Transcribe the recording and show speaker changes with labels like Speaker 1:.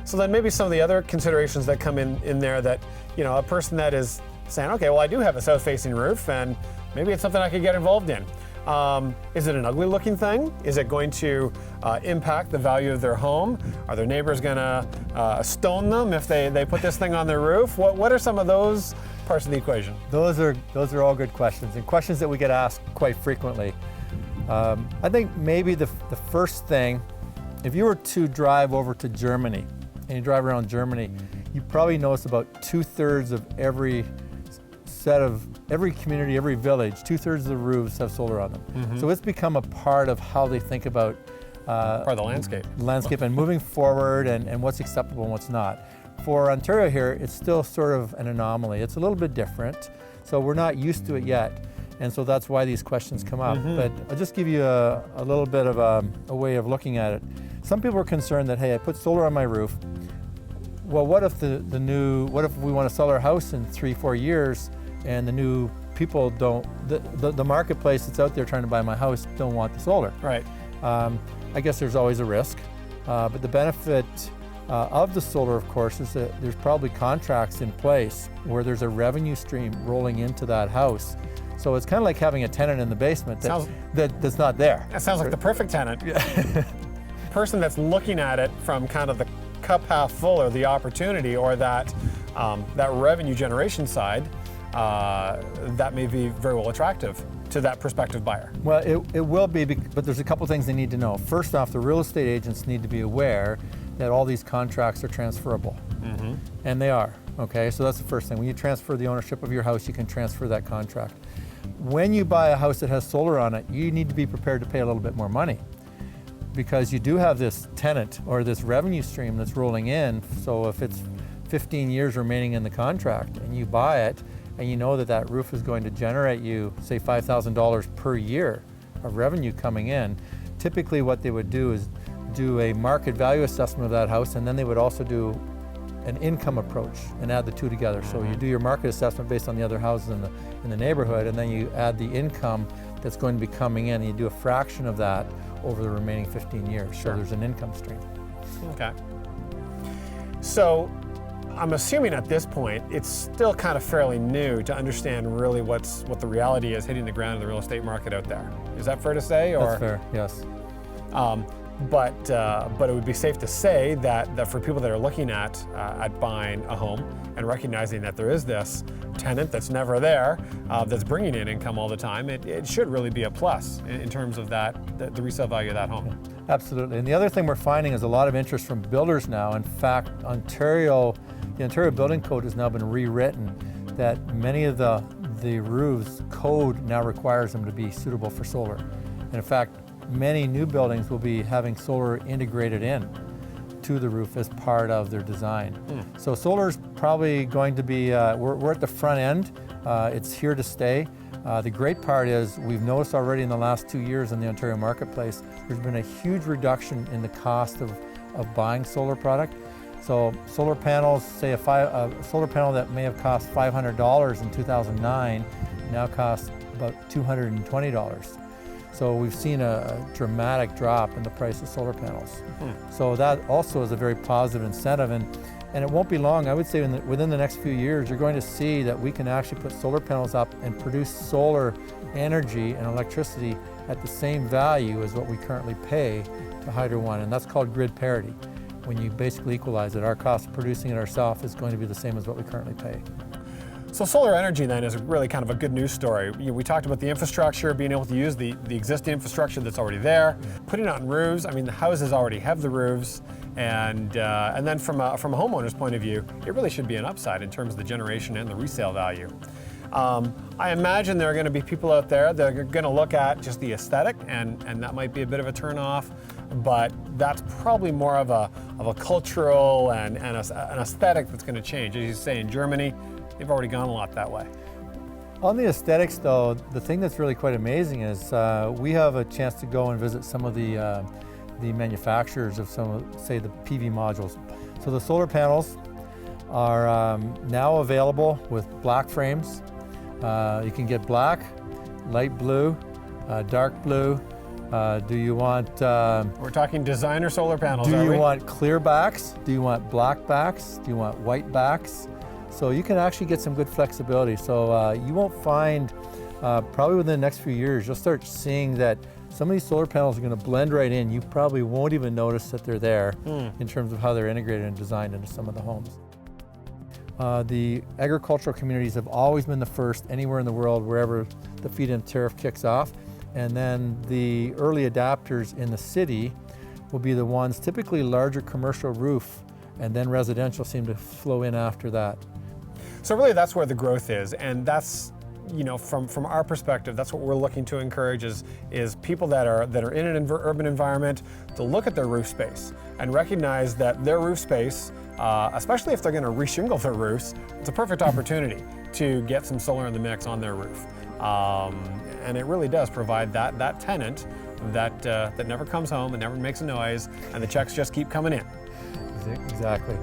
Speaker 1: So then maybe some of the other considerations that come in there that, you know, a person that is saying, okay, well, I do have a south-facing roof, and maybe it's something I could get involved in. Is it an ugly looking thing? Is it going to impact the value of their home? Are their neighbors gonna stone them if they put this thing on their roof? What are some of those parts of the equation?
Speaker 2: Those are all good questions, and questions that we get asked quite frequently. I think maybe the first thing, if you were to drive over to Germany, and you drive around Germany, you probably notice about 2/3 of every community, every village, 2/3 of the roofs have solar on them. Mm-hmm. So it's become a part of how they think about
Speaker 1: part of the landscape
Speaker 2: and moving forward and what's acceptable and what's not. For Ontario here, it's still sort of an anomaly. It's a little bit different, so we're not used to it yet. And so that's why these questions come up. Mm-hmm. But I'll just give you a little bit of a way of looking at it. Some people are concerned that, hey, I put solar on my roof. Well, what if what if we want to sell our house in 3-4 years and the new people don't, the marketplace that's out there trying to buy my house don't want the solar?
Speaker 1: Right.
Speaker 2: I guess there's always a risk. But the benefit of the solar, of course, is that there's probably contracts in place where there's a revenue stream rolling into that house. So it's kind of like having a tenant in the basement that's not there.
Speaker 1: That sounds like the perfect tenant. Person that's looking at it from kind of the cup half full, or the opportunity, or that revenue generation side, that may be very well attractive to that prospective buyer.
Speaker 2: Well, it will be, but there's a couple things they need to know. First off, the real estate agents need to be aware that all these contracts are transferable. Mm-hmm. And they are, okay? So that's the first thing. When you transfer the ownership of your house, you can transfer that contract. When you buy a house that has solar on it, you need to be prepared to pay a little bit more money, because you do have this tenant or this revenue stream that's rolling in. So if it's 15 years remaining in the contract and you buy it and you know that that roof is going to generate you, say, $5,000 per year of revenue coming in, typically what they would do is do a market value assessment of that house, and then they would also do an income approach and add the two together. So you do your market assessment based on the other houses in the neighborhood, and then you add the income that's going to be coming in, and you do a fraction of that over the remaining 15 years.
Speaker 1: Sure.
Speaker 2: So there's an income stream.
Speaker 1: Okay. So I'm assuming at this point, it's still kind of fairly new to understand really what the reality is hitting the ground in the real estate market out there. Is that fair to say? Or?
Speaker 2: That's fair, yes.
Speaker 1: But it would be safe to say that for people that are looking at buying a home and recognizing that there is this tenant that's never there, that's bringing in income all the time, it should really be a plus in terms of the resale value of that home.
Speaker 2: Yeah, absolutely. And the other thing we're finding is a lot of interest from builders now. In fact, the Ontario Building Code has now been rewritten, that many of the roofs code now requires them to be suitable for solar. And in fact, many new buildings will be having solar integrated in to the roof as part of their design. So solar is probably going to be, we're at the front end. It's here to stay. The great part is we've noticed already in the last 2 years in the Ontario marketplace, there's been a huge reduction in the cost of buying solar product. So solar panels, say a solar panel that may have cost $500 in 2009 now costs about $220. So we've seen a dramatic drop in the price of solar panels. So that also is a very positive incentive, and it won't be long. I would say within the next few years, you're going to see that we can actually put solar panels up and produce solar energy and electricity at the same value as what we currently pay to Hydro One, and that's called grid parity. When you basically equalize it, our cost of producing it ourselves is going to be the same as what we currently pay.
Speaker 1: So solar energy then is really kind of a good news story. We talked about the infrastructure, being able to use the existing infrastructure that's already there, putting it on roofs. I mean, the houses already have the roofs, and then from a homeowner's point of view, it really should be an upside in terms of the generation and the resale value. I imagine there are going to be people out there that are going to look at just the aesthetic, and that might be a bit of a turnoff, but that's probably more of a cultural and an aesthetic that's going to change. As you say, in Germany, they've already gone a lot that way.
Speaker 2: On the aesthetics, though, the thing that's really quite amazing is we have a chance to go and visit some of the manufacturers of some of, say, the PV modules. So the solar panels are now available with black frames. You can get black, light blue, dark blue, Do you want
Speaker 1: We're talking designer solar panels,
Speaker 2: do
Speaker 1: are
Speaker 2: you
Speaker 1: we?
Speaker 2: want clear backs? Do you want black backs? Do you want white backs? So you can actually get some good flexibility. So you won't find, probably within the next few years, you'll start seeing that some of these solar panels are going to blend right in. You probably won't even notice that they're there in terms of how they're integrated and designed into some of the homes. The agricultural communities have always been the first anywhere in the world wherever the feed-in tariff kicks off. And then the early adapters in the city will be the ones, typically larger commercial roof, and then residential seem to flow in after that.
Speaker 1: So really that's where the growth is, and that's, you know, from our perspective, that's what we're looking to encourage is people that are in an urban environment to look at their roof space and recognize that their roof space, especially if they're going to reshingle their roofs, it's a perfect opportunity to get some solar in the mix on their roof. And it really does provide that tenant that never comes home and never makes a noise, and the checks just keep coming in.
Speaker 2: Exactly.